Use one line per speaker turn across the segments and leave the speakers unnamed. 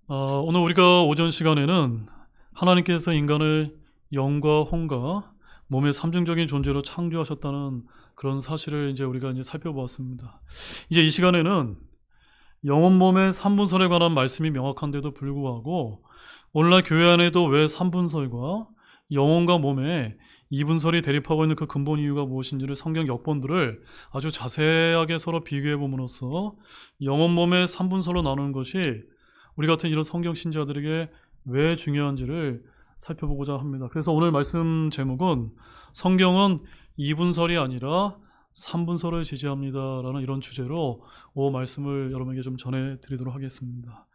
오늘 우리가 오전 시간에는 하나님께서 인간을 영과 혼과 몸의 삼중적인 존재로 창조하셨다는 그런 사실을 우리가 살펴보았습니다. 이제 이 시간에는 영혼 몸의 삼분설에 관한 말씀이 명확한데도 불구하고 오늘날 교회 안에도 왜 삼분설과 영혼과 몸에 이분설이 대립하고 있는 그 근본 이유가 무엇인지를 성경 역본들을 아주 자세하게 서로 비교해 봄으로써 영혼 몸의 삼분설로 나누는 것이 우리 같은 이런 성경 신자들에게 왜 중요한지를 살펴보고자 합니다. 그래서 오늘 말씀 제목은 성경은 이분설이 아니라 삼분설을 지지합니다라는 이런 주제로 말씀을 여러분에게 좀 전해드리도록 하겠습니다.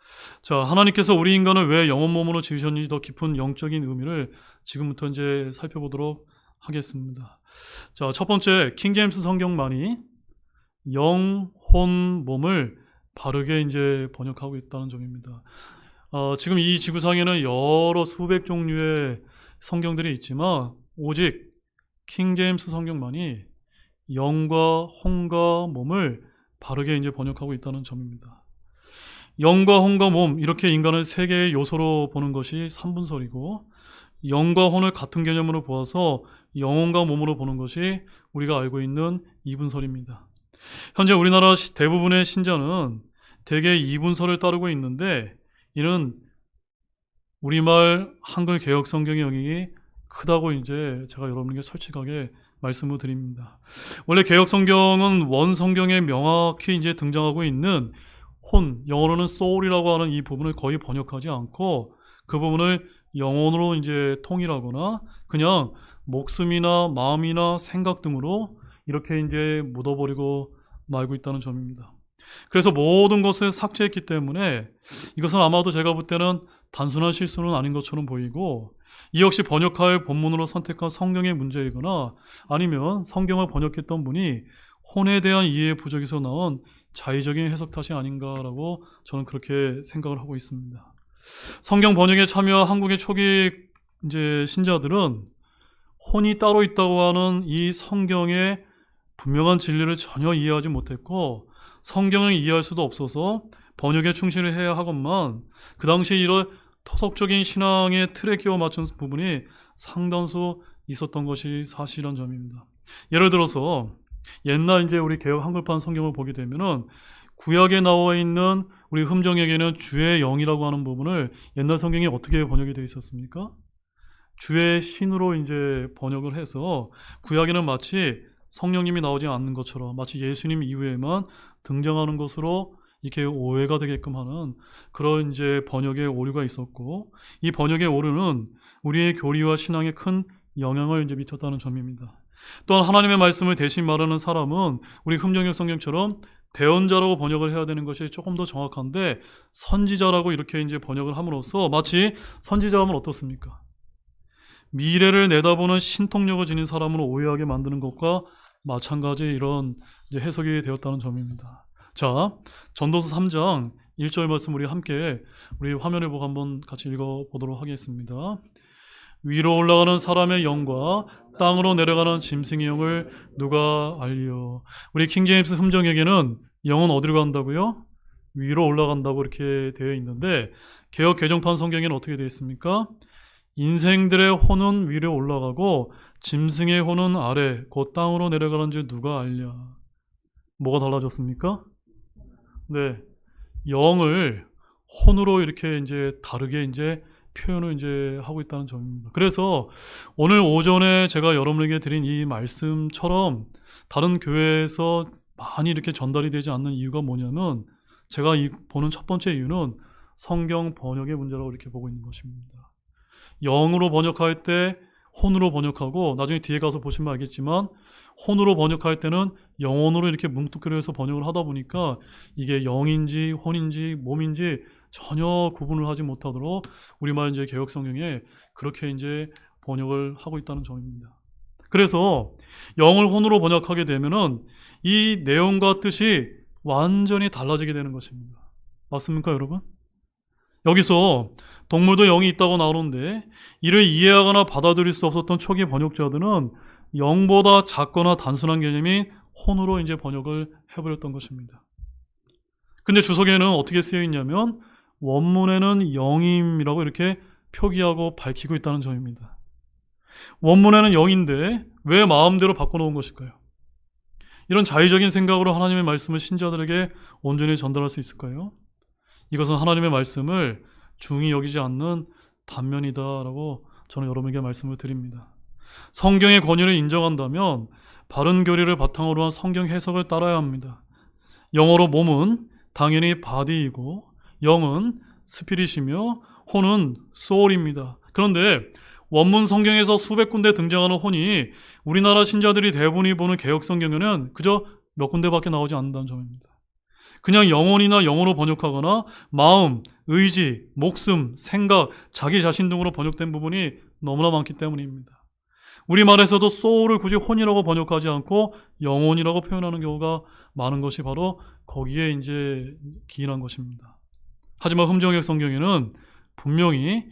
자, 하나님께서 우리 인간을 왜 영혼 몸으로 지으셨는지 더 깊은 영적인 의미를 지금부터 살펴보도록 하겠습니다. 자, 첫 번째 킹제임스 성경만이 영혼 몸을 바르게 번역하고 있다는 점입니다. 지금 이 지구상에는 여러 수백 종류의 성경들이 있지만 오직 킹제임스 성경만이 영과 혼과 몸을 바르게 번역하고 있다는 점입니다. 영과 혼과 몸, 이렇게 인간을 세 개의 요소로 보는 것이 삼분설이고, 영과 혼을 같은 개념으로 보아서 영혼과 몸으로 보는 것이 우리가 알고 있는 이분설입니다. 현재 우리나라 대부분의 신자는 대개 이분설을 따르고 있는데, 이는 우리말 한글 개역 성경의 영향이 크다고 제가 여러분에게 솔직하게 말씀을 드립니다. 원래 개역 성경은 원 성경에 명확히 등장하고 있는 혼, 영어로는 soul이라고 하는 이 부분을 거의 번역하지 않고 그 부분을 영혼으로 통일하거나 그냥 목숨이나 마음이나 생각 등으로 이렇게 묻어버리고 말고 있다는 점입니다. 그래서 모든 것을 삭제했기 때문에 이것은 아마도 제가 볼 때는 단순한 실수는 아닌 것처럼 보이고, 이 역시 번역할 본문으로 선택한 성경의 문제이거나 아니면 성경을 번역했던 분이 혼에 대한 이해의 부족에서 나온 자의적인 해석 탓이 아닌가라고 저는 그렇게 생각을 하고 있습니다. 성경 번역에 참여한 한국의 초기 신자들은 혼이 따로 있다고 하는 이 성경의 분명한 진리를 전혀 이해하지 못했고, 성경을 이해할 수도 없어서 번역에 충실을 해야 하건만 그 당시에 이런 토속적인 신앙의 틀에 끼워 맞춘 부분이 상당수 있었던 것이 사실한 점입니다. 예를 들어서 옛날 우리 개역 한글판 성경을 보게 되면은 구약에 나와 있는 우리 흠정에게는 주의 영이라고 하는 부분을 옛날 성경이 어떻게 번역이 되어 있었습니까? 주의 신으로 번역을 해서 구약에는 마치 성령님이 나오지 않는 것처럼 마치 예수님 이후에만 등장하는 것으로 이렇게 오해가 되게끔 하는 그런 번역의 오류가 있었고, 이 번역의 오류는 우리의 교리와 신앙에 큰 영향을 미쳤다는 점입니다. 또한 하나님의 말씀을 대신 말하는 사람은 우리 흠정역 성경처럼 대언자라고 번역을 해야 되는 것이 조금 더 정확한데, 선지자라고 이렇게 번역을 함으로써 마치 선지자 하면 어떻습니까? 미래를 내다보는 신통력을 지닌 사람으로 오해하게 만드는 것과 마찬가지 이런 해석이 되었다는 점입니다. 자, 전도서 3장 1절 말씀 우리 함께 우리 화면에 보고 한번 같이 읽어보도록 하겠습니다. 위로 올라가는 사람의 영과 땅으로 내려가는 짐승의 영을 누가 알리요? 우리 킹제임스 흠정에게는 영은 어디로 간다고요? 위로 올라간다고 이렇게 되어 있는데, 개역 개정판 성경에는 어떻게 되어 있습니까? 인생들의 혼은 위로 올라가고 짐승의 혼은 아래 곧 땅으로 내려가는 줄 누가 알랴? 뭐가 달라졌습니까? 네, 영을 혼으로 이렇게 다르게 표현을 하고 있다는 점입니다. 그래서 오늘 오전에 제가 여러분에게 드린 이 말씀처럼 다른 교회에서 많이 이렇게 전달이 되지 않는 이유가 뭐냐면, 제가 보는 첫 번째 이유는 성경 번역의 문제라고 이렇게 보고 있는 것입니다. 영으로 번역할 때 혼으로 번역하고, 나중에 뒤에 가서 보시면 알겠지만 혼으로 번역할 때는 영혼으로 이렇게 뭉뚱그려서 번역을 하다 보니까 이게 영인지 혼인지 몸인지 전혀 구분을 하지 못하도록 우리말 개역 성경에 그렇게 번역을 하고 있다는 점입니다. 그래서 영을 혼으로 번역하게 되면은 이 내용과 뜻이 완전히 달라지게 되는 것입니다. 맞습니까, 여러분? 여기서 동물도 영이 있다고 나오는데 이를 이해하거나 받아들일 수 없었던 초기 번역자들은 영보다 작거나 단순한 개념이 혼으로 번역을 해버렸던 것입니다. 근데 주석에는 어떻게 쓰여 있냐면 원문에는 영임이라고 이렇게 표기하고 밝히고 있다는 점입니다. 원문에는 영인데 왜 마음대로 바꿔놓은 것일까요? 이런 자의적인 생각으로 하나님의 말씀을 신자들에게 온전히 전달할 수 있을까요? 이것은 하나님의 말씀을 중히 여기지 않는 단면이다라고 저는 여러분에게 말씀을 드립니다. 성경의 권위를 인정한다면 바른 교리를 바탕으로 한 성경 해석을 따라야 합니다. 영어로 몸은 당연히 body이고 영은 스피릿이며 혼은 soul입니다. 그런데 원문 성경에서 수백 군데 등장하는 혼이 우리나라 신자들이 대부분이 보는 개역 성경에는 그저 몇 군데밖에 나오지 않는다는 점입니다. 그냥 영혼이나 영어로 번역하거나 마음, 의지, 목숨, 생각, 자기 자신 등으로 번역된 부분이 너무나 많기 때문입니다. 우리말에서도 soul을 굳이 혼이라고 번역하지 않고 영혼이라고 표현하는 경우가 많은 것이 바로 거기에 이제 기인한 것입니다. 하지만 흠정역 성경에는 분명히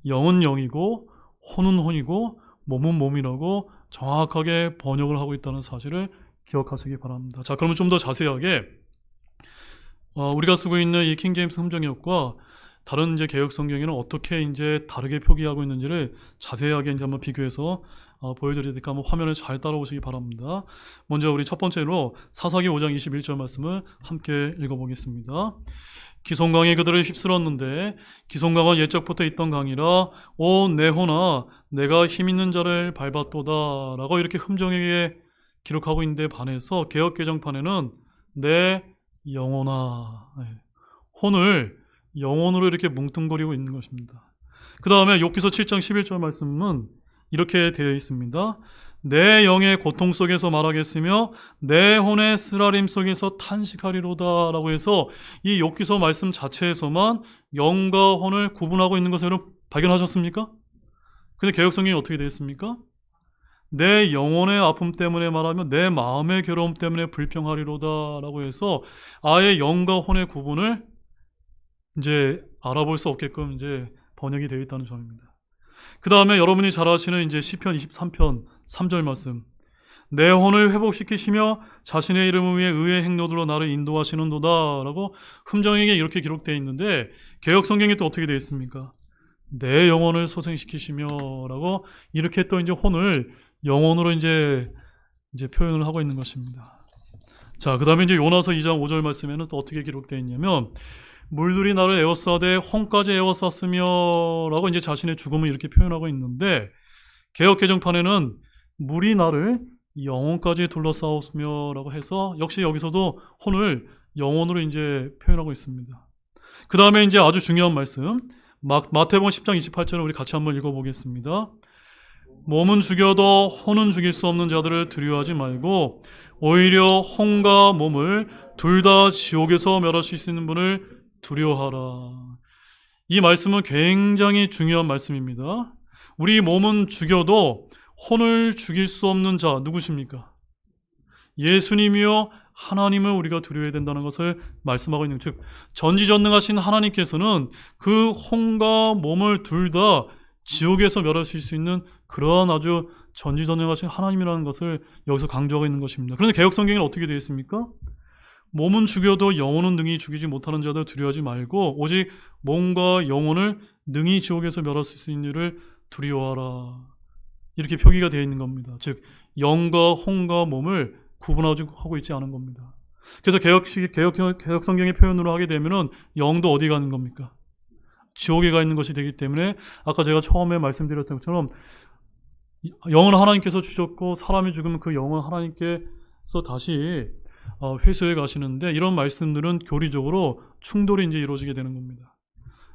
영은 영이고 혼은 혼이고 몸은 몸이라고 정확하게 번역을 하고 있다는 사실을 기억하시기 바랍니다. 자, 그러면 좀 더 자세하게 우리가 쓰고 있는 이 킹제임스 흠정역과 다른 이제 개역 성경에는 어떻게 이제 다르게 표기하고 있는지를 자세하게 이제 한번 비교해서 보여드릴 테니까 한번 화면을 잘 따라오시기 바랍니다. 먼저 우리 첫 번째로 사사기 5장 21절 말씀을 함께 읽어보겠습니다. 기송강이 그들을 휩쓸었는데 기송강은 옛적부터 있던 강이라 오 내 혼아 내가 힘있는 자를 밟았도다 라고 이렇게 흠정에게 기록하고 있는데 반해서 개역개정판에는 내 영혼아 혼을 영혼으로 이렇게 뭉뚱거리고 있는 것입니다. 그 다음에 욥기서 7장 11절 말씀은 이렇게 되어 있습니다. 내 영의 고통 속에서 말하겠으며 내 혼의 쓰라림 속에서 탄식하리로다 라고 해서 이 욥기서 말씀 자체에서만 영과 혼을 구분하고 있는 것을 여러분 발견하셨습니까? 근데 개역성경이 어떻게 되어 있습니까? 내 영혼의 아픔 때문에 말하면 내 마음의 괴로움 때문에 불평하리로다 라고 해서 아예 영과 혼의 구분을 이제 알아볼 수 없게끔 이제 번역이 되어 있다는 점입니다. 그 다음에 여러분이 잘 아시는 이제 시편 23편 3절 말씀. 내 혼을 회복시키시며 자신의 이름을 위해 의의 행로들로 나를 인도하시는도다 라고 흠정에게 이렇게 기록되어 있는데 개역 성경이 또 어떻게 되어 있습니까? 내 영혼을 소생시키시며 라고 이렇게 또 이제 혼을 영혼으로 이제 표현을 하고 있는 것입니다. 자, 그 다음에 이제 요나서 2장 5절 말씀에는 또 어떻게 기록되어 있냐면 물들이 나를 에워싸되 혼까지 에워쌌으며 라고 이제 자신의 죽음을 이렇게 표현하고 있는데 개역 개정판에는 물이 나를 영혼까지 둘러싸웠으며 라고 해서 역시 여기서도 혼을 영혼으로 이제 표현하고 있습니다. 그 다음에 이제 아주 중요한 말씀 마태복음 10장 28절을 우리 같이 한번 읽어보겠습니다. 몸은 죽여도 혼은 죽일 수 없는 자들을 두려워하지 말고 오히려 혼과 몸을 둘 다 지옥에서 멸하실 수 있는 분을 두려워하라. 이 말씀은 굉장히 중요한 말씀입니다. 우리 몸은 죽여도 혼을 죽일 수 없는 자 누구십니까? 예수님이요 하나님을 우리가 두려워해야 된다는 것을 말씀하고 있는, 즉 전지전능하신 하나님께서는 그 혼과 몸을 둘 다 지옥에서 멸하실 수 있는 그러한 아주 전지전능하신 하나님이라는 것을 여기서 강조하고 있는 것입니다. 그런데 개역성경에는 어떻게 되어 있습니까? 몸은 죽여도 영혼은 능히 죽이지 못하는 자들 두려워하지 말고 오직 몸과 영혼을 능히 지옥에서 멸하실 수 있는 이를 두려워하라. 이렇게 표기가 되어 있는 겁니다. 즉 영과 혼과 몸을 구분하고 있지 않은 겁니다. 그래서 개역 성경의 표현으로 하게 되면은 영도 어디 가는 겁니까? 지옥에 가 있는 것이 되기 때문에 아까 제가 처음에 말씀드렸던 것처럼 영은 하나님께서 주셨고 사람이 죽으면 그 영은 하나님께서 다시 회수해 가시는데 이런 말씀들은 교리적으로 충돌이 이제 이루어지게 되는 겁니다.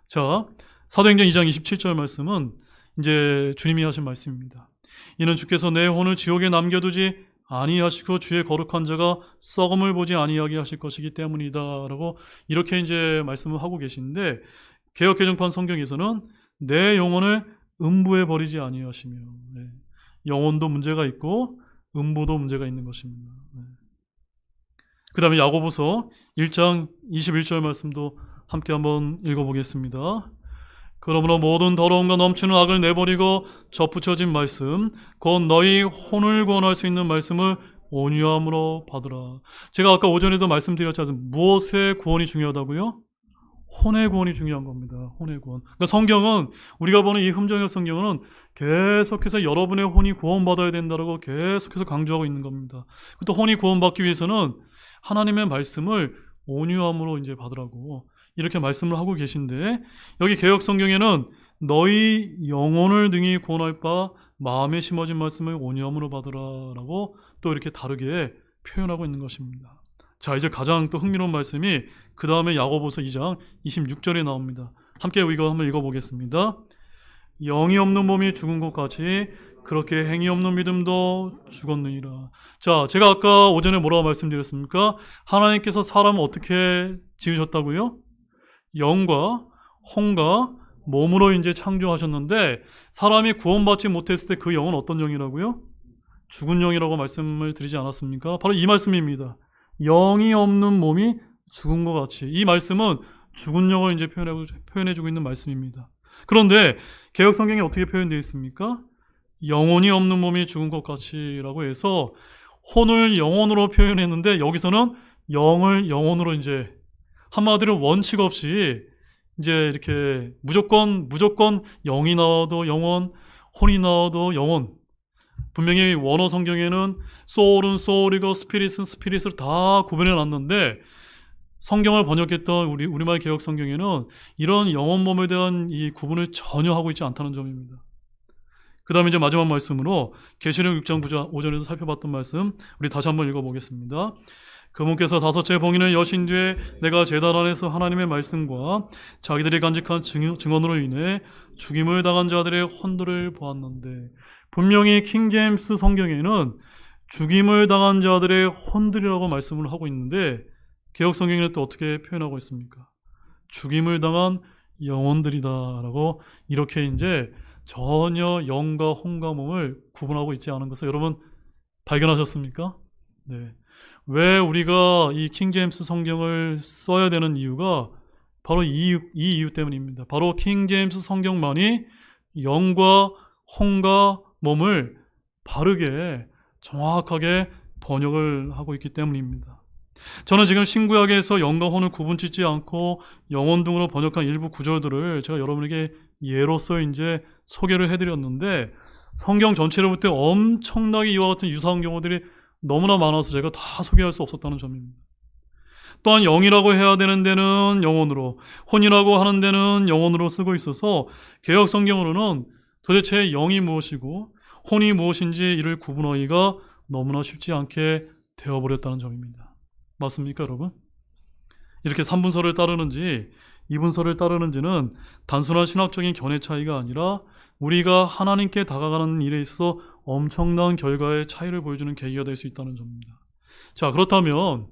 자, 사도행전 2장 27절 말씀은 이제 주님이 하신 말씀입니다. 이는 주께서 내 혼을 지옥에 남겨두지 아니하시고 주의 거룩한 자가 썩음을 보지 아니하게 하실 것이기 때문이다라고 이렇게 이제 말씀을 하고 계신데 개역개정판 성경에서는 내 영혼을 음부에 버리지 아니하시며 영혼도 문제가 있고 음부도 문제가 있는 것입니다. 그 다음에 야고보서 1장 21절 말씀도 함께 한번 읽어보겠습니다. 그러므로 모든 더러움과 넘치는 악을 내버리고 접붙여진 말씀 곧 너희 혼을 구원할 수 있는 말씀을 온유함으로 받으라. 제가 아까 오전에도 말씀드렸지 않습니까? 무엇의 구원이 중요하다고요? 혼의 구원이 중요한 겁니다. 혼의 구원. 그러니까 성경은, 우리가 보는 이 흠정역 성경은 계속해서 여러분의 혼이 구원받아야 된다고 계속해서 강조하고 있는 겁니다. 또 혼이 구원받기 위해서는 하나님의 말씀을 온유함으로 이제 받으라고 이렇게 말씀을 하고 계신데, 여기 개역 성경에는 너희 영혼을 능히 구원할 바 마음에 심어진 말씀을 온유함으로 받으라라고 또 이렇게 다르게 표현하고 있는 것입니다. 자, 이제 가장 또 흥미로운 말씀이 그 다음에 야고보서 2장 26절에 나옵니다. 함께 이거 한번 읽어보겠습니다. 영이 없는 몸이 죽은 것 같이 그렇게 행위 없는 믿음도 죽었느니라. 자, 제가 아까 오전에 뭐라고 말씀드렸습니까? 하나님께서 사람을 어떻게 지으셨다고요? 영과 혼과 몸으로 이제 창조하셨는데, 사람이 구원받지 못했을 때 그 영은 어떤 영이라고요? 죽은 영이라고 말씀을 드리지 않았습니까? 바로 이 말씀입니다. 영이 없는 몸이 죽은 것 같이. 이 말씀은 죽은 영을 이제 표현해주고 있는 말씀입니다. 그런데 개역 성경에 어떻게 표현되어 있습니까? 영혼이 없는 몸이 죽은 것 같이라고 해서 혼을 영혼으로 표현했는데, 여기서는 영을 영혼으로 이제 한마디로 원칙 없이 이제 이렇게 무조건 영이 나와도 영혼, 혼이 나와도 영혼. 분명히 원어 성경에는 소울은 소울이고 스피릿은 스피릿으로 다 구분해 놨는데, 성경을 번역했던 우리말 개역 성경에는 이런 영혼 몸에 대한 이 구분을 전혀 하고 있지 않다는 점입니다. 그 다음에 이제 마지막 말씀으로 계시록 6장 5절에서 살펴봤던 말씀 우리 다시 한번 읽어보겠습니다. 그분께서 다섯째 봉인을 여신 뒤에 내가 제단 안에서 하나님의 말씀과 자기들이 간직한 증언으로 인해 죽임을 당한 자들의 혼들을 보았는데, 분명히 킹제임스 성경에는 죽임을 당한 자들의 혼들이라고 말씀을 하고 있는데, 개역 성경에는 또 어떻게 표현하고 있습니까? 죽임을 당한 영혼들이다라고 이렇게 이제 전혀 영과 혼과 몸을 구분하고 있지 않은 것을 여러분 발견하셨습니까? 네. 왜 우리가 이 킹제임스 성경을 써야 되는 이유가 바로 이 이유 때문입니다. 바로 킹제임스 성경만이 영과 혼과 몸을 바르게 정확하게 번역을 하고 있기 때문입니다. 저는 지금 신구약에서 영과 혼을 구분짓지 않고 영혼 등으로 번역한 일부 구절들을 제가 여러분에게 예로서 이제 소개를 해드렸는데, 성경 전체를 볼 때 엄청나게 이와 같은 유사한 경우들이 너무나 많아서 제가 다 소개할 수 없었다는 점입니다. 또한 영이라고 해야 되는 데는 영혼으로, 혼이라고 하는 데는 영혼으로 쓰고 있어서 개역 성경으로는 도대체 영이 무엇이고 혼이 무엇인지 이를 구분하기가 너무나 쉽지 않게 되어버렸다는 점입니다. 맞습니까, 여러분? 이렇게 3분설을 따르는지 2분설을 따르는지는 단순한 신학적인 견해 차이가 아니라 우리가 하나님께 다가가는 일에 있어서 엄청난 결과의 차이를 보여주는 계기가 될 수 있다는 점입니다. 자, 그렇다면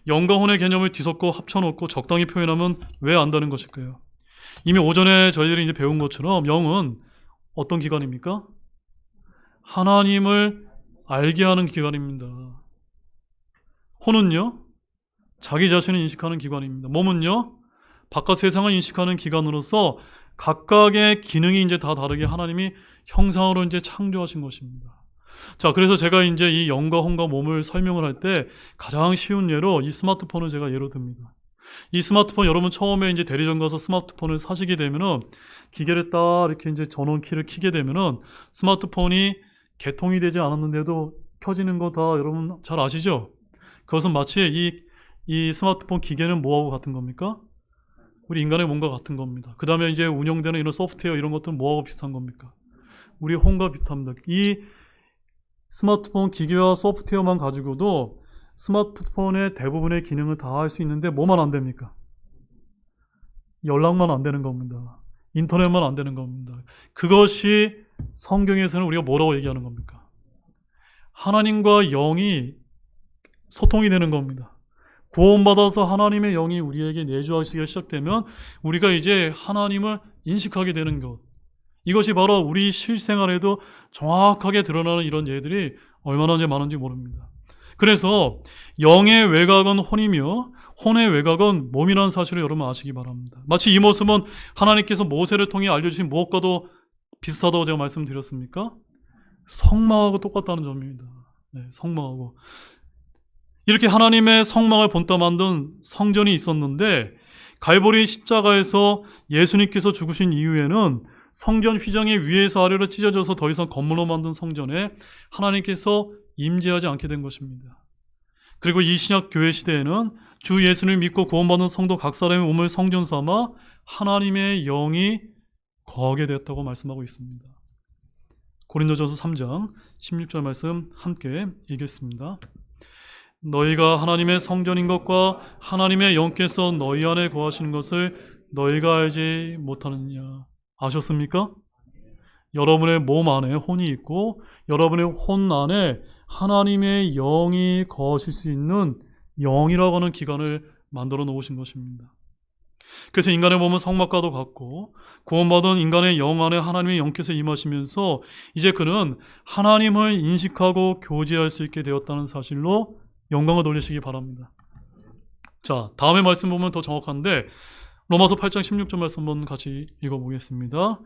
영과 혼의 개념을 뒤섞고 합쳐놓고 적당히 표현하면 왜 안다는 것일까요? 이미 오전에 저희들이 이제 배운 것처럼 영은 어떤 기관입니까? 하나님을 알게 하는 기관입니다. 혼은요? 자기 자신을 인식하는 기관입니다. 몸은요? 바깥 세상을 인식하는 기관으로서 각각의 기능이 이제 다 다르게 하나님이 형상으로 이제 창조하신 것입니다. 자, 그래서 제가 이제 이 영과 혼과 몸을 설명을 할 때 가장 쉬운 예로 이 스마트폰을 제가 예로 듭니다. 이 스마트폰 여러분 처음에 이제 대리점 가서 스마트폰을 사시게 되면은 기계를 딱 이렇게 이제 전원 키를 켜게 되면은 스마트폰이 개통이 되지 않았는데도 켜지는 거 다 여러분 잘 아시죠? 그것은 마치 이 스마트폰 기계는 뭐하고 같은 겁니까? 우리 인간의 몸과 같은 겁니다. 그 다음에 이제 운영되는 이런 소프트웨어 이런 것들은 뭐하고 비슷한 겁니까? 우리 혼과 비슷합니다. 이 스마트폰 기계와 소프트웨어만 가지고도 스마트폰의 대부분의 기능을 다 할 수 있는데 뭐만 안 됩니까? 연락만 안 되는 겁니다. 인터넷만 안 되는 겁니다. 그것이 성경에서는 우리가 뭐라고 얘기하는 겁니까? 하나님과 영이 소통이 되는 겁니다. 구원받아서 하나님의 영이 우리에게 내주하시기가 시작되면 우리가 이제 하나님을 인식하게 되는 것. 이것이 바로 우리 실생활에도 정확하게 드러나는 이런 예들이 얼마나 이제 많은지 모릅니다. 그래서 영의 외곽은 혼이며 혼의 외곽은 몸이라는 사실을 여러분 아시기 바랍니다. 마치 이 모습은 하나님께서 모세를 통해 알려주신 무엇과도 비슷하다고 제가 말씀드렸습니까? 성막하고 똑같다는 점입니다. 네, 성막하고. 이렇게 하나님의 성막을 본따 만든 성전이 있었는데 갈보리 십자가에서 예수님께서 죽으신 이후에는 성전 휘장이 위에서 아래로 찢어져서 더 이상 건물로 만든 성전에 하나님께서 임재하지 않게 된 것입니다. 그리고 이 신약 교회 시대에는 주 예수를 믿고 구원받은 성도 각 사람의 몸을 성전 삼아 하나님의 영이 거하게 되었다고 말씀하고 있습니다. 고린도전서 3장 16절 말씀 함께 읽겠습니다. 너희가 하나님의 성전인 것과 하나님의 영께서 너희 안에 거하시는 것을 너희가 알지 못하느냐. 아셨습니까? 여러분의 몸 안에 혼이 있고 여러분의 혼 안에 하나님의 영이 거하실 수 있는 영이라고 하는 기관을 만들어 놓으신 것입니다. 그래서 인간의 몸은 성막과도 같고 구원받은 인간의 영 안에 하나님의 영께서 임하시면서 이제 그는 하나님을 인식하고 교제할 수 있게 되었다는 사실로 영광을 돌리시기 바랍니다. 자, 다음의 말씀 보면 더 정확한데 로마서 8장 16절 말씀 한번 같이 읽어보겠습니다.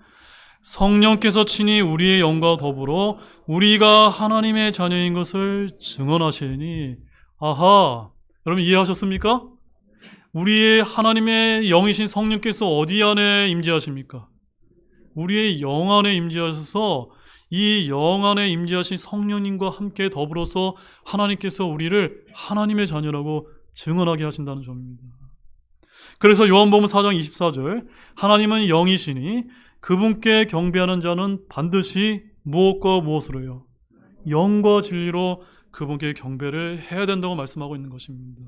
성령께서 친히 우리의 영과 더불어 우리가 하나님의 자녀인 것을 증언하시니. 아하, 여러분 이해하셨습니까? 우리의 하나님의 영이신 성령께서 어디 안에 임재하십니까? 우리의 영 안에 임재하셔서 이 영 안에 임재하신 성령님과 함께 더불어서 하나님께서 우리를 하나님의 자녀라고 증언하게 하신다는 점입니다. 그래서 요한복음 4장 24절 하나님은 영이시니 그분께 경배하는 자는 반드시 무엇과 무엇으로요? 영과 진리로 그분께 경배를 해야 된다고 말씀하고 있는 것입니다.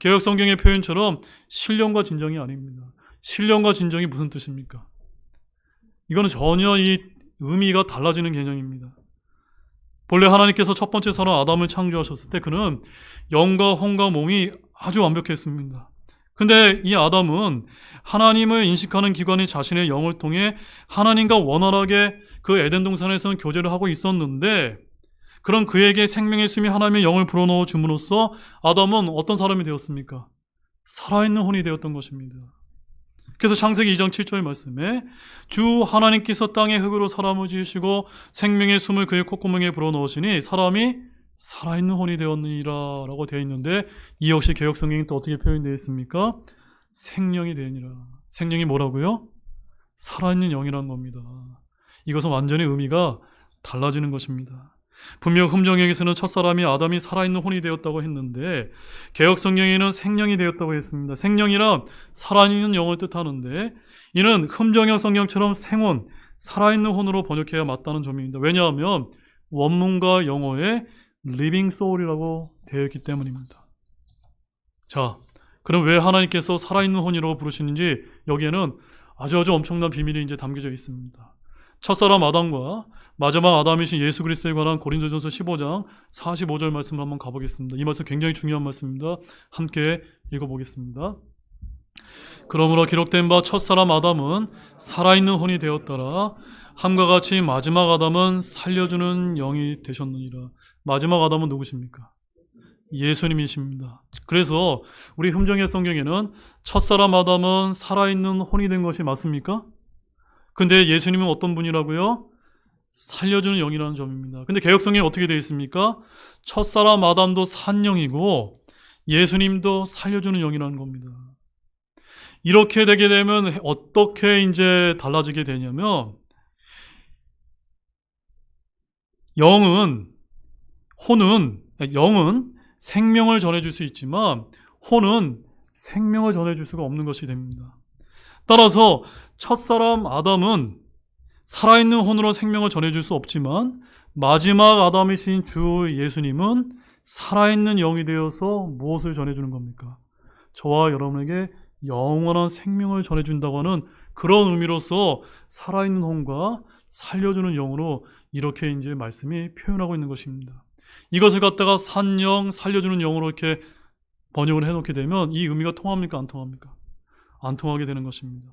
개역성경의 표현처럼 신령과 진정이 아닙니다. 신령과 진정이 무슨 뜻입니까? 이거는 전혀 이 의미가 달라지는 개념입니다. 본래 하나님께서 첫 번째 사람 아담을 창조하셨을 때 그는 영과 혼과 몸이 아주 완벽했습니다. 근데 이 아담은 하나님을 인식하는 기관이 자신의 영을 통해 하나님과 원활하게 그 에덴 동산에서는 교제를 하고 있었는데 그런 그에게 생명의 숨이 하나님의 영을 불어넣어 줌으로써 아담은 어떤 사람이 되었습니까? 살아있는 혼이 되었던 것입니다. 그래서 창세기 2장 7절 말씀에 주 하나님께서 땅의 흙으로 사람을 지으시고 생명의 숨을 그의 콧구멍에 불어넣으시니 사람이 살아있는 혼이 되었느니라 라고 되어 있는데 이 역시 개역성경이 또 어떻게 표현되어 있습니까? 생령이 되니라. 생령이 뭐라고요? 살아있는 영이라는 겁니다. 이것은 완전히 의미가 달라지는 것입니다. 분명 흠정역에서는 첫사람이 아담이 살아있는 혼이 되었다고 했는데 개역성경에는 생령이 되었다고 했습니다. 생령이란 살아있는 영을 뜻하는데 이는 흠정역 성경처럼 생혼, 살아있는 혼으로 번역해야 맞다는 점입니다. 왜냐하면 원문과 영어에 living soul이라고 되어 있기 때문입니다. 자, 그럼 왜 하나님께서 살아있는 혼이라고 부르시는지 여기에는 아주 엄청난 비밀이 이제 담겨져 있습니다. 첫사람 아담과 마지막 아담이신 예수 그리스도에 관한 고린도전서 15장 45절 말씀을 한번 가보겠습니다. 이 말씀 굉장히 중요한 말씀입니다. 함께 읽어보겠습니다. 그러므로 기록된 바 첫사람 아담은 살아있는 혼이 되었더라. 함과 같이 마지막 아담은 살려주는 영이 되셨느니라. 마지막 아담은 누구십니까? 예수님이십니다. 그래서 우리 흠정의 성경에는 첫사람 아담은 살아있는 혼이 된 것이 맞습니까? 근데 예수님은 어떤 분이라고요? 살려주는 영이라는 점입니다. 근데 개역성경에 어떻게 되어 있습니까? 첫사람 아담도 산 영이고 예수님도 살려주는 영이라는 겁니다. 이렇게 되게 되면 어떻게 이제 달라지게 되냐면 영은 생명을 전해줄 수 있지만 혼은 생명을 전해줄 수가 없는 것이 됩니다. 따라서 첫사람 아담은 살아있는 혼으로 생명을 전해줄 수 없지만 마지막 아담이신 주 예수님은 살아있는 영이 되어서 무엇을 전해주는 겁니까? 저와 여러분에게 영원한 생명을 전해준다고 하는 그런 의미로서 살아있는 혼과 살려주는 영으로 이렇게 이제 말씀이 표현하고 있는 것입니다. 이것을 갖다가 산영, 살려주는 영으로 이렇게 번역을 해놓게 되면 이 의미가 통합니까? 안 통합니까? 안 통하게 되는 것입니다.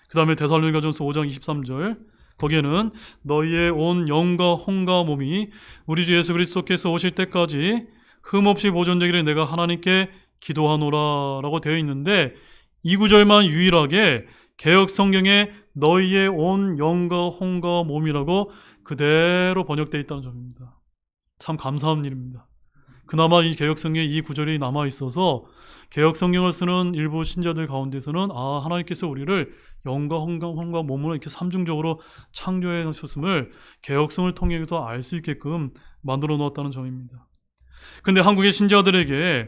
그 다음에 데살로니가전서 5장 23절 거기에는 너희의 온 영과 혼과 몸이 우리 주 예수 그리스도께서 오실 때까지 흠없이 보존되기를 내가 하나님께 기도하노라 라고 되어 있는데 이 구절만 유일하게 개역성경에 너희의 온 영과 혼과 몸이라고 그대로 번역되어 있다는 점입니다. 참 감사한 일입니다. 그나마 이 개혁성경에 이 구절이 남아 있어서 개혁성경을 쓰는 일부 신자들 가운데서는 하나님께서 우리를 영과 혼과 몸으로 이렇게 삼중적으로 창조해 놓으셨음을 개혁성을 통해서 알 수 있게끔 만들어 놓았다는 점입니다. 근데 한국의 신자들에게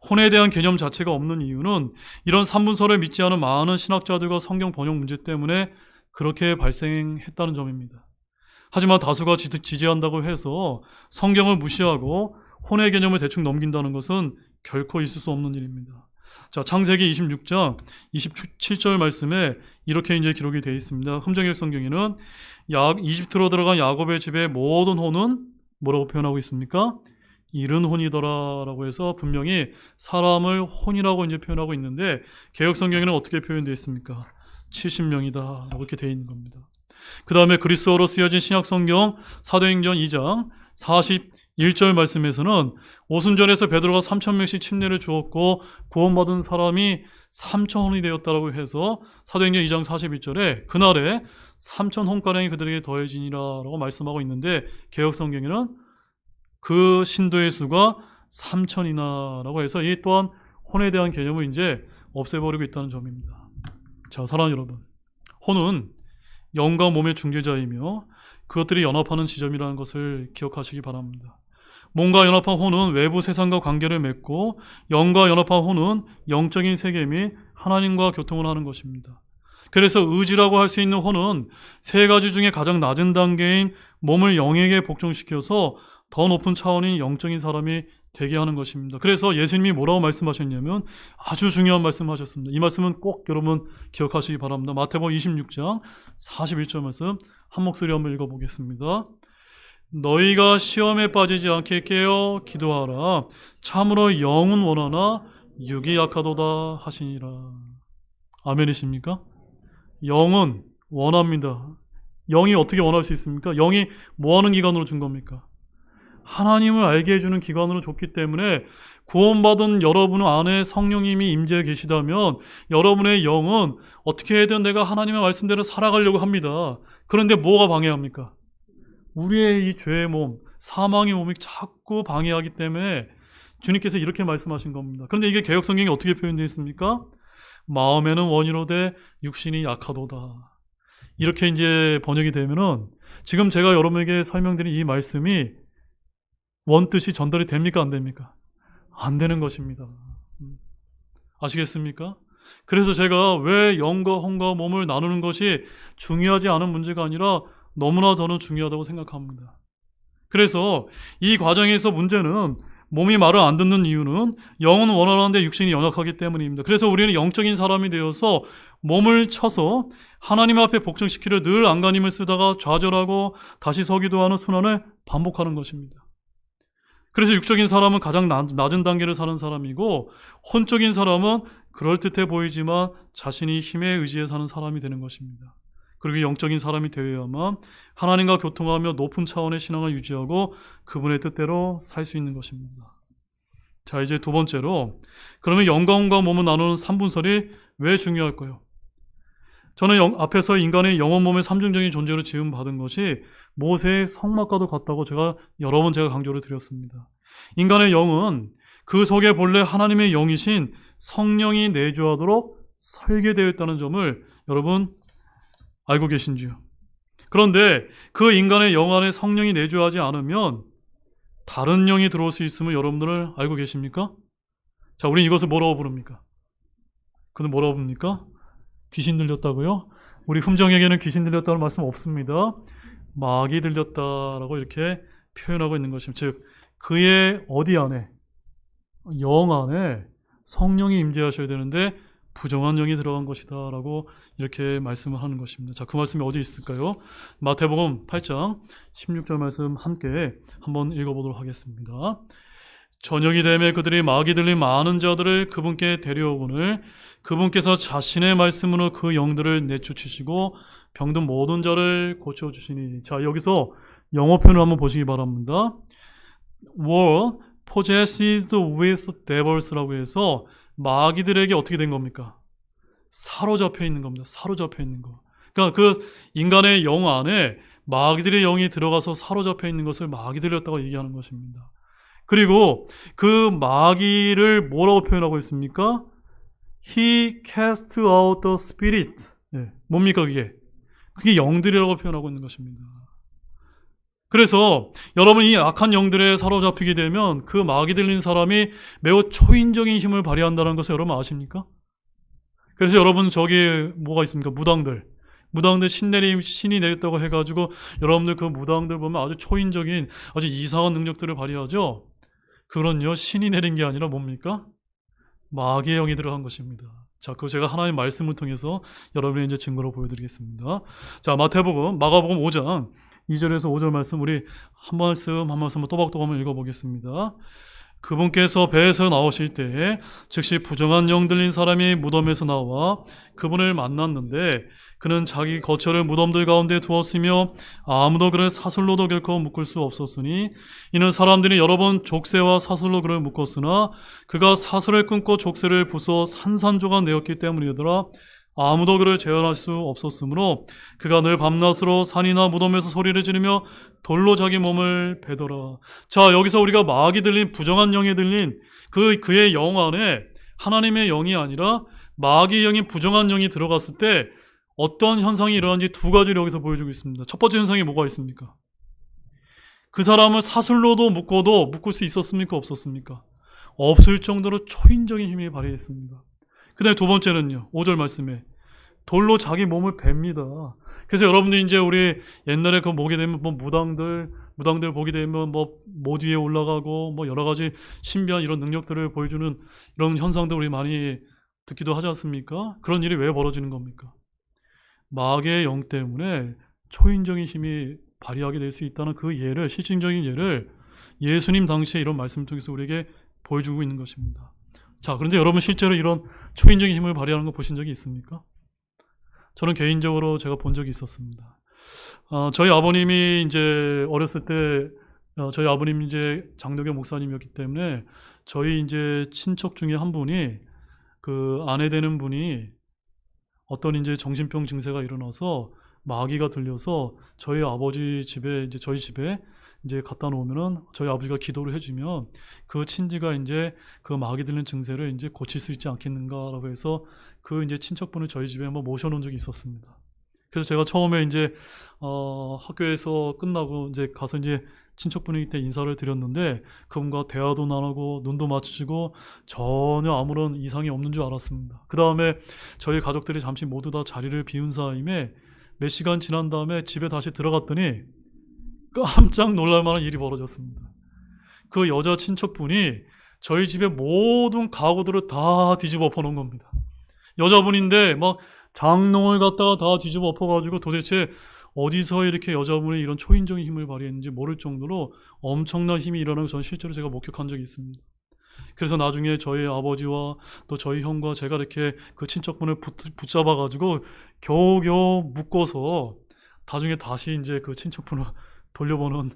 혼에 대한 개념 자체가 없는 이유는 이런 산문서를 믿지 않은 많은 신학자들과 성경 번역 문제 때문에 그렇게 발생했다는 점입니다. 하지만 다수가 지지한다고 해서 성경을 무시하고 혼의 개념을 대충 넘긴다는 것은 결코 있을 수 없는 일입니다. 자, 창세기 26장 27절 말씀에 이렇게 이제 기록이 되어 있습니다. 흠정일 성경에는 이집트로 들어간 야곱의 집의 모든 혼은 뭐라고 표현하고 있습니까? 이른 혼이더라라고 해서 분명히 사람을 혼이라고 이제 표현하고 있는데 개혁 성경에는 어떻게 표현되어 있습니까? 70명이다 이렇게 되어 있는 겁니다. 그 다음에 그리스어로 쓰여진 신약 성경 사도행전 2장 41절 말씀에서는 오순절에서 베드로가 3,000명씩 침례를 주었고 구원받은 사람이 3,000혼이 되었다라고 해서 사도행전 2장 41절에 그날에 3,000혼가량이 그들에게 더해지니라라고 말씀하고 있는데 개혁 성경에는 그 신도의 수가 3,000이나라고 해서 이 또한 혼에 대한 개념을 이제 없애버리고 있다는 점입니다. 자, 사랑하는 여러분, 혼은 영과 몸의 중재자이며 그것들이 연합하는 지점이라는 것을 기억하시기 바랍니다. 몸과 연합한 혼은 외부 세상과 관계를 맺고 영과 연합한 혼은 영적인 세계 및 하나님과 교통을 하는 것입니다. 그래서 의지라고 할 수 있는 혼은 세 가지 중에 가장 낮은 단계인 몸을 영에게 복종시켜서 더 높은 차원인 영적인 사람이 되게 하는 것입니다. 그래서 예수님이 뭐라고 말씀하셨냐면 아주 중요한 말씀하셨습니다. 이 말씀은 꼭 여러분 기억하시기 바랍니다. 마태복음 26장 41절 말씀 한 목소리 한번 읽어보겠습니다. 너희가 시험에 빠지지 않게 깨어 기도하라. 참으로 영은 원하나 육이 약하도다 하시니라. 아멘이십니까? 영은 원합니다. 영이 어떻게 원할 수 있습니까? 영이 뭐하는 기관으로 준 겁니까? 하나님을 알게 해주는 기관으로 줬기 때문에 구원받은 여러분 안에 성령님이 임재해 계시다면 여러분의 영은 어떻게 해든 내가 하나님의 말씀대로 살아가려고 합니다. 그런데 뭐가 방해합니까? 우리의 이 죄의 몸, 사망의 몸이 자꾸 방해하기 때문에 주님께서 이렇게 말씀하신 겁니다. 그런데 이게 개역성경에 어떻게 표현되어 있습니까? 마음에는 원이로되 육신이 약하도다. 이렇게 이제 번역이 되면은 지금 제가 여러분에게 설명드린 이 말씀이 원뜻이 전달이 됩니까? 안 됩니까? 안 되는 것입니다. 아시겠습니까? 그래서 제가 왜 영과 혼과 몸을 나누는 것이 중요하지 않은 문제가 아니라 너무나 저는 중요하다고 생각합니다. 그래서 이 과정에서 문제는 몸이 말을 안 듣는 이유는 영은 원활한데 육신이 연약하기 때문입니다. 그래서 우리는 영적인 사람이 되어서 몸을 쳐서 하나님 앞에 복종시키려 늘 안간힘을 쓰다가 좌절하고 다시 서기도 하는 순환을 반복하는 것입니다. 그래서 육적인 사람은 가장 낮은 단계를 사는 사람이고 혼적인 사람은 그럴듯해 보이지만 자신이 힘에 의지해 사는 사람이 되는 것입니다. 그리고 영적인 사람이 되어야만 하나님과 교통하며 높은 차원의 신앙을 유지하고 그분의 뜻대로 살 수 있는 것입니다. 자, 이제 두 번째로 그러면 영과 혼과 몸을 나누는 삼분설이 왜 중요할까요? 저는 앞에서 인간의 영혼 몸의 삼중적인 존재로 지음받은 것이 모세의 성막과도 같다고 여러 번 강조를 드렸습니다. 인간의 영은 그 속에 본래 하나님의 영이신 성령이 내주하도록 설계되어 있다는 점을 여러분 알고 계신지요? 그런데 그 인간의 영 안에 성령이 내주하지 않으면 다른 영이 들어올 수 있음을 여러분들은 알고 계십니까? 자, 우린 이것을 뭐라고 부릅니까? 그는 뭐라고 부릅니까? 귀신 들렸다고요? 우리 흠정에게는 귀신 들렸다는 말씀 없습니다. 마귀 들렸다라고 이렇게 표현하고 있는 것입니다. 즉 그의 어디 안에? 영 안에 성령이 임재하셔야 되는데 부정한 영이 들어간 것이다 라고 이렇게 말씀을 하는 것입니다. 자, 그 말씀이 어디 있을까요? 마태복음 8장 16절 말씀 함께 한번 읽어보도록 하겠습니다. 저녁이 되매 그들이 마귀 들린 많은 자들을 그분께 데려오거늘 그분께서 자신의 말씀으로 그 영들을 내쫓으시고 병든 모든 자를 고쳐주시니. 자, 여기서 영어 표현을 한번 보시기 바랍니다. were possessed with devils 라고 해서 마귀들에게 어떻게 된 겁니까? 사로잡혀 있는 겁니다. 사로잡혀 있는 거. 그러니까 그 인간의 영 안에 마귀들의 영이 들어가서 사로잡혀 있는 것을 마귀 들렸다고 얘기하는 것입니다. 그리고 그 마귀를 뭐라고 표현하고 있습니까? He cast out the spirit. 네, 뭡니까 그게? 그게 영들이라고 표현하고 있는 것입니다. 그래서 여러분이 악한 영들에 사로잡히게 되면 그 마귀 들린 사람이 매우 초인적인 힘을 발휘한다는 것을 여러분 아십니까? 그래서 여러분 저기 뭐가 있습니까? 무당들 신이 내렸다고 해가지고 여러분들 그 무당들 보면 아주 초인적인 아주 이상한 능력들을 발휘하죠. 그런요 신이 내린 게 아니라 뭡니까? 마귀의 영이 들어간 것입니다. 자, 그거 제가 하나님의 말씀을 통해서 여러분의 이제 증거로 보여드리겠습니다. 자, 마가복음 5장 2절에서 5절 말씀 우리 한 말씀 또박또박 한번 읽어보겠습니다. 그분께서 배에서 나오실 때 즉시 부정한 영 들린 사람이 무덤에서 나와 그분을 만났는데 그는 자기 거처를 무덤들 가운데 두었으며 아무도 그를 사슬로도 결코 묶을 수 없었으니 이는 사람들이 여러 번 족쇄와 사슬로 그를 묶었으나 그가 사슬을 끊고 족쇄를 부숴 산산조각 내었기 때문이더라. 아무도 그를 재현할 수 없었으므로 그가 늘 밤낮으로 산이나 무덤에서 소리를 지르며 돌로 자기 몸을 베더라. 자, 여기서 우리가 마귀 들린 부정한 영이 들린 그의 영 안에 하나님의 영이 아니라 마귀의 영인 부정한 영이 들어갔을 때 어떤 현상이 일어나는지 두 가지를 여기서 보여주고 있습니다. 첫 번째 현상이 뭐가 있습니까? 그 사람을 사슬로도 묶을 수 있었습니까? 없었습니까? 없을 정도로 초인적인 힘이 발휘했습니다. 그 다음에 두 번째는요, 5절 말씀에 돌로 자기 몸을 뱁니다. 그래서 여러분들이 이제 우리 옛날에 그거 보게 되면 뭐 무당들 보게 되면 뭐 못 위에 올라가고 뭐 여러 가지 신비한 이런 능력들을 보여주는 이런 현상들 우리 많이 듣기도 하지 않습니까? 그런 일이 왜 벌어지는 겁니까? 마귀의 영 때문에 초인적인 힘이 발휘하게 될 수 있다는 그 예를, 실증적인 예를 예수님 당시에 이런 말씀을 통해서 우리에게 보여주고 있는 것입니다. 자, 그런데 여러분 실제로 이런 초인적인 힘을 발휘하는 거 보신 적이 있습니까? 저는 개인적으로 제가 본 적이 있었습니다. 저희 아버님이 이제 어렸을 때 저희 아버님이 이제 장로교 목사님이었기 때문에 저희 이제 친척 중에 한 분이 그 아내 되는 분이 어떤 이제 정신병 증세가 일어나서 마귀가 들려서 저희 아버지 집에 이제 저희 집에 이제 갖다 놓으면은 저희 아버지가 기도를 해주면 그 친지가 이제 그 마귀 들린 증세를 이제 고칠 수 있지 않겠는가라고 해서 그 이제 친척분을 저희 집에 한번 모셔놓은 적이 있었습니다. 그래서 제가 처음에 이제 학교에서 끝나고 이제 가서 이제 친척분에게 때 인사를 드렸는데 그분과 대화도 나누고 눈도 마주치고 전혀 아무런 이상이 없는 줄 알았습니다. 그 다음에 저희 가족들이 잠시 모두 다 자리를 비운 사이에 몇 시간 지난 다음에 집에 다시 들어갔더니 깜짝 놀랄 만한 일이 벌어졌습니다. 그 여자 친척분이 저희 집의 모든 가구들을 다 뒤집어 엎어놓은 겁니다. 여자분인데 막 장롱을 갖다가 다 뒤집어 엎어가지고 도대체 어디서 이렇게 여자분이 이런 초인적인 힘을 발휘했는지 모를 정도로 엄청난 힘이 일어나고 저는 실제로 제가 목격한 적이 있습니다. 그래서 나중에 저희 아버지와 또 저희 형과 제가 이렇게 그 친척분을 붙잡아가지고 겨우겨우 묶어서 나중에 다시 이제 그 친척분을 돌려보는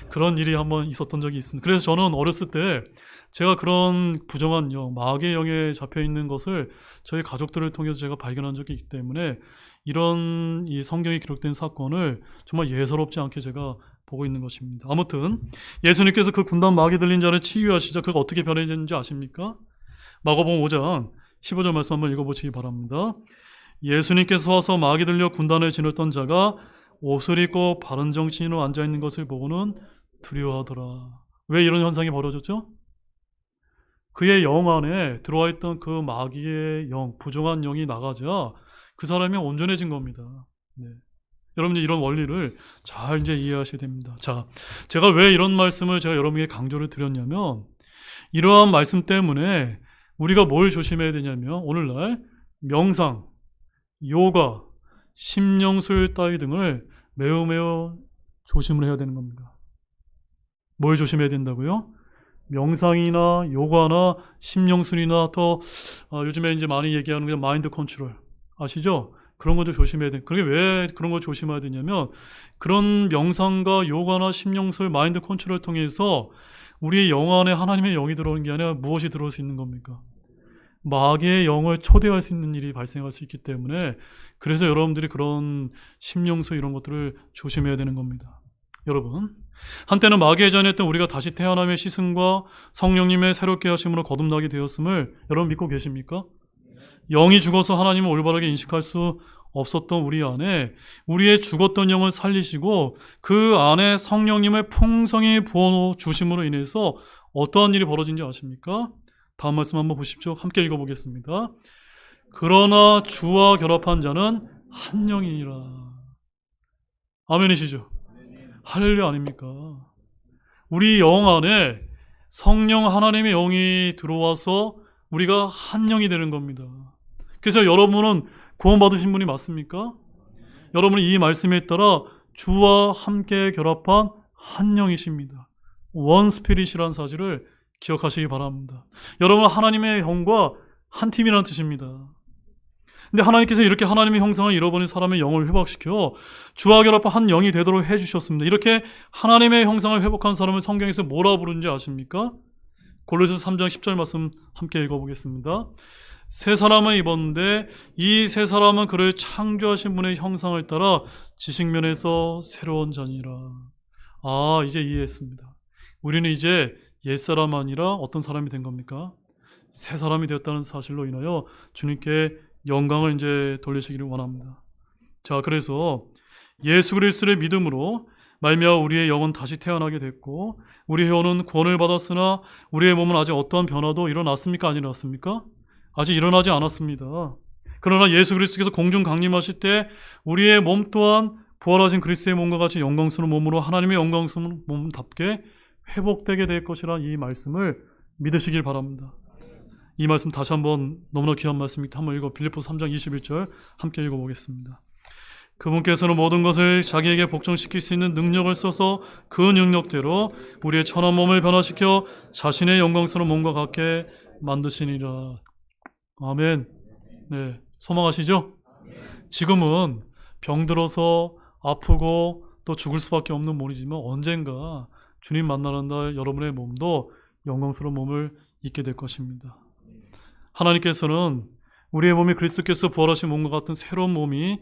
그런 일이 한번 있었던 적이 있습니다. 그래서 저는 어렸을 때 제가 그런 부정한 영, 마귀의 영에 잡혀 있는 것을 저희 가족들을 통해서 제가 발견한 적이 있기 때문에 이런 이 성경에 기록된 사건을 정말 예사롭지 않게 제가 보고 있는 것입니다. 아무튼 예수님께서 그 군단 마귀 들린 자를 치유하시자 그가 어떻게 변해졌는지 아십니까? 마가복음 5장 15절 말씀 한번 읽어보시기 바랍니다. 예수님께서 와서 마귀 들려 군단을 지녔던 자가 옷을 입고 바른 정신으로 앉아있는 것을 보고는 두려워하더라. 왜 이런 현상이 벌어졌죠? 그의 영 안에 들어와 있던 그 마귀의 영, 부정한 영이 나가자 그 사람이 온전해진 겁니다. 네. 여러분들 이런 원리를 잘 이제 이해하셔야 됩니다. 자, 제가 왜 이런 말씀을 제가 여러분에게 강조를 드렸냐면 이러한 말씀 때문에 우리가 뭘 조심해야 되냐면 오늘날 명상, 요가, 심령술 따위 등을 매우 조심을 해야 되는 겁니다. 뭘 조심해야 된다고요? 명상이나 요가나 심령술이나 또 요즘에 이제 많이 얘기하는 게 마인드 컨트롤 아시죠? 그런 것도 조심해야 돼. 그게 왜 그런 걸 조심해야 되냐면 그런 명상과 요가나 심령술, 마인드 컨트롤을 통해서 우리의 영 안에 하나님의 영이 들어오는 게 아니라 무엇이 들어올 수 있는 겁니까? 마귀의 영을 초대할 수 있는 일이 발생할 수 있기 때문에 그래서 여러분들이 그런 심령술 이런 것들을 조심해야 되는 겁니다. 여러분, 한때는 마귀에 전했던 우리가 다시 태어남의 시승과 성령님의 새롭게 하심으로 거듭나게 되었음을 여러분 믿고 계십니까? 영이 죽어서 하나님을 올바르게 인식할 수 없었던 우리 안에 우리의 죽었던 영을 살리시고 그 안에 성령님을 풍성히 부어 주심으로 인해서 어떠한 일이 벌어진지 아십니까? 다음 말씀 한번 보십시오. 함께 읽어보겠습니다. 그러나 주와 결합한 자는 한 영이니라. 아멘이시죠? 할렐루야 아닙니까? 우리 영 안에 성령 하나님의 영이 들어와서 우리가 한 영이 되는 겁니다. 그래서 여러분은 구원받으신 분이 맞습니까? 여러분이 이 말씀에 따라 주와 함께 결합한 한 영이십니다. 원 스피릿이라는 사실을 기억하시기 바랍니다. 여러분 하나님의 영과 한 팀이라는 뜻입니다. 근데 하나님께서 이렇게 하나님의 형상을 잃어버린 사람의 영을 회복시켜 주와 결합한 한 영이 되도록 해주셨습니다. 이렇게 하나님의 형상을 회복한 사람을 성경에서 뭐라 부르는지 아십니까? 골로새서 3장 10절 말씀 함께 읽어보겠습니다. 새 사람을 입었는데 이 새 사람은 그를 창조하신 분의 형상을 따라 지식면에서 새로운 자니라. 아, 이제 이해했습니다. 우리는 이제 옛사람 아니라 어떤 사람이 된 겁니까? 새 사람이 되었다는 사실로 인하여 주님께 영광을 이제 돌리시기를 원합니다. 자, 그래서 예수 그리스도의 믿음으로 말미암아 우리의 영은 다시 태어나게 됐고 우리의 영은 구원을 받았으나 우리의 몸은 아직 어떠한 변화도 일어났습니까? 안 일어났습니까? 아직 일어나지 않았습니다. 그러나 예수 그리스도께서 공중 강림하실 때 우리의 몸 또한 부활하신 그리스도의 몸과 같이 영광스러운 몸으로 하나님의 영광스러운 몸답게 회복되게 될 것이라는 이 말씀을 믿으시길 바랍니다. 이 말씀 다시 한번 너무나 귀한 말씀입니다. 한번 빌립보서 3장 21절 함께 읽어보겠습니다. 그분께서는 모든 것을 자기에게 복종시킬 수 있는 능력을 써서 그 능력대로 우리의 천한 몸을 변화시켜 자신의 영광스러운 몸과 같게 만드시니라. 아멘. 네, 소망하시죠? 지금은 병들어서 아프고 또 죽을 수밖에 없는 몸이지만 언젠가 주님 만나는 날 여러분의 몸도 영광스러운 몸을 잊게 될 것입니다. 하나님께서는 우리의 몸이 그리스도께서 부활하신 몸과 같은 새로운 몸을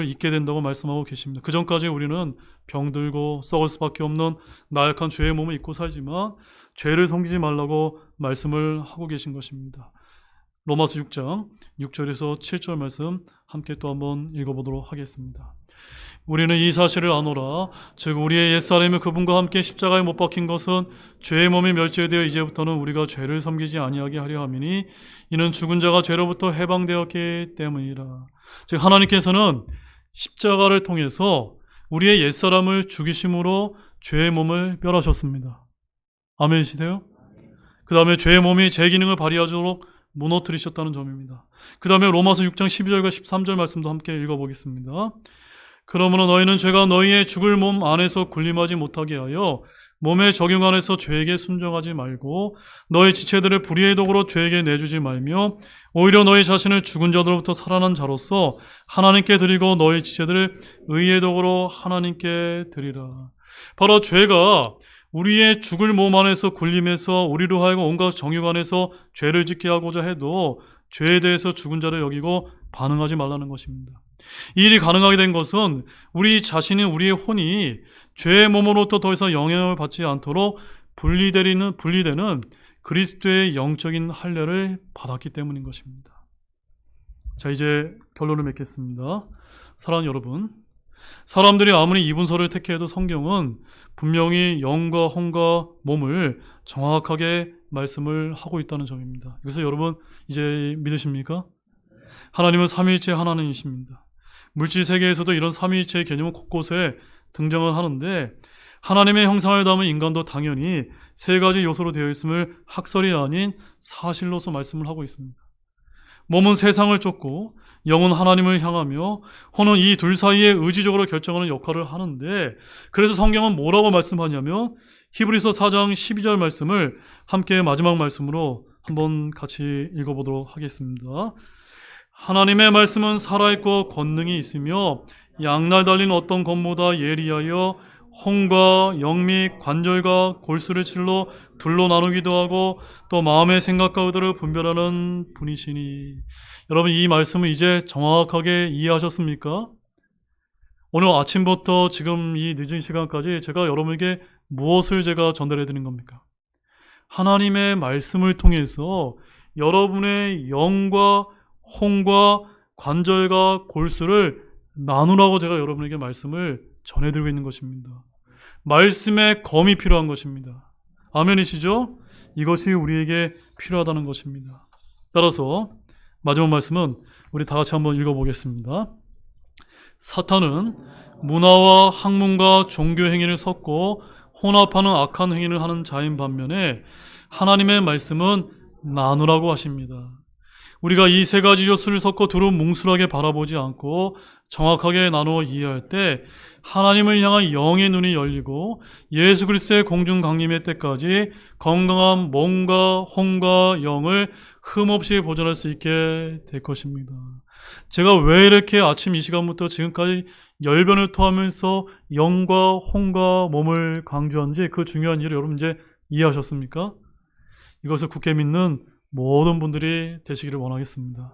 잊게 된다고 말씀하고 계십니다. 그 전까지 우리는 병들고 썩을 수밖에 없는 나약한 죄의 몸을 입고 살지만 죄를 섬기지 말라고 말씀을 하고 계신 것입니다. 로마서 6장 6절에서 7절 말씀 함께 또 한번 읽어보도록 하겠습니다. 우리는 이 사실을 아노라. 즉 우리의 옛사람이 그분과 함께 십자가에 못 박힌 것은 죄의 몸이 멸제되어 이제부터는 우리가 죄를 섬기지 아니하게 하려 함이니 이는 죽은 자가 죄로부터 해방되었기 때문이라. 즉 하나님께서는 십자가를 통해서 우리의 옛사람을 죽이심으로 죄의 몸을 멸하셨습니다. 아멘이시세요? 그 다음에 죄의 몸이 제 기능을 발휘하도록 무너뜨리셨다는 점입니다. 그 다음에 로마서 6장 12절과 13절 말씀도 함께 읽어보겠습니다. 그러므로 너희는 죄가 너희의 죽을 몸 안에서 군림하지 못하게 하여 몸의 적용 안에서 죄에게 순종하지 말고 너희 지체들을 불의의 도구로 죄에게 내주지 말며 오히려 너희 자신을 죽은 자들로부터 살아난 자로서 하나님께 드리고 너희 지체들을 의의 도구로 하나님께 드리라. 바로 죄가 우리의 죽을 몸 안에서 군림해서 우리로 하여금 온갖 정욕 안에서 죄를 짓게 하고자 해도 죄에 대해서 죽은 자를 여기고 반응하지 말라는 것입니다. 이 일이 가능하게 된 것은 우리 자신이 우리의 혼이 죄의 몸으로부터 더 이상 영향을 받지 않도록 분리되는 그리스도의 영적인 할례를 받았기 때문인 것입니다. 자, 이제 결론을 맺겠습니다. 사랑하는 여러분, 사람들이 아무리 이분서를 택해도 성경은 분명히 영과 혼과 몸을 정확하게 말씀을 하고 있다는 점입니다. 그래서 여러분 이제 믿으십니까? 하나님은 삼위일체 하나님이십니다. 물질 세계에서도 이런 삼위일체의 개념은 곳곳에 등장을 하는데 하나님의 형상을 담은 인간도 당연히 세 가지 요소로 되어 있음을 학설이 아닌 사실로서 말씀을 하고 있습니다. 몸은 세상을 쫓고 영은 하나님을 향하며 혼은 이 둘 사이에 의지적으로 결정하는 역할을 하는데 그래서 성경은 뭐라고 말씀하냐면 히브리서 4장 12절 말씀을 함께 마지막 말씀으로 한번 같이 읽어보도록 하겠습니다. 하나님의 말씀은 살아있고 권능이 있으며 양날 달린 어떤 검보다 예리하여 혼과 영 및 관절과 골수를 칠로 둘로 나누기도 하고 또 마음의 생각과 의도를 분별하는 분이시니. 여러분 이 말씀을 이제 정확하게 이해하셨습니까? 오늘 아침부터 지금 이 늦은 시간까지 제가 여러분에게 무엇을 제가 전달해 드린 겁니까? 하나님의 말씀을 통해서 여러분의 영과 혼과 관절과 골수를 나누라고 제가 여러분에게 말씀을 전해드리고 있는 것입니다. 말씀의 검이 필요한 것입니다. 아멘이시죠? 이것이 우리에게 필요하다는 것입니다. 따라서 마지막 말씀은 우리 다 같이 한번 읽어보겠습니다. 사탄은 문화와 학문과 종교 행위를 섞고 혼합하는 악한 행위를 하는 자인 반면에 하나님의 말씀은 나누라고 하십니다. 우리가 이 세 가지 요소를 섞어 두루 뭉술하게 바라보지 않고 정확하게 나누어 이해할 때 하나님을 향한 영의 눈이 열리고 예수 그리스도의 공중 강림의 때까지 건강한 몸과 혼과 영을 흠없이 보존할 수 있게 될 것입니다. 제가 왜 이렇게 아침 이 시간부터 지금까지 열변을 토하면서 영과 혼과 몸을 강조한지 그 중요한 일을 여러분 이제 이해하셨습니까? 이것을 굳게 믿는 모든 분들이 되시기를 원하겠습니다.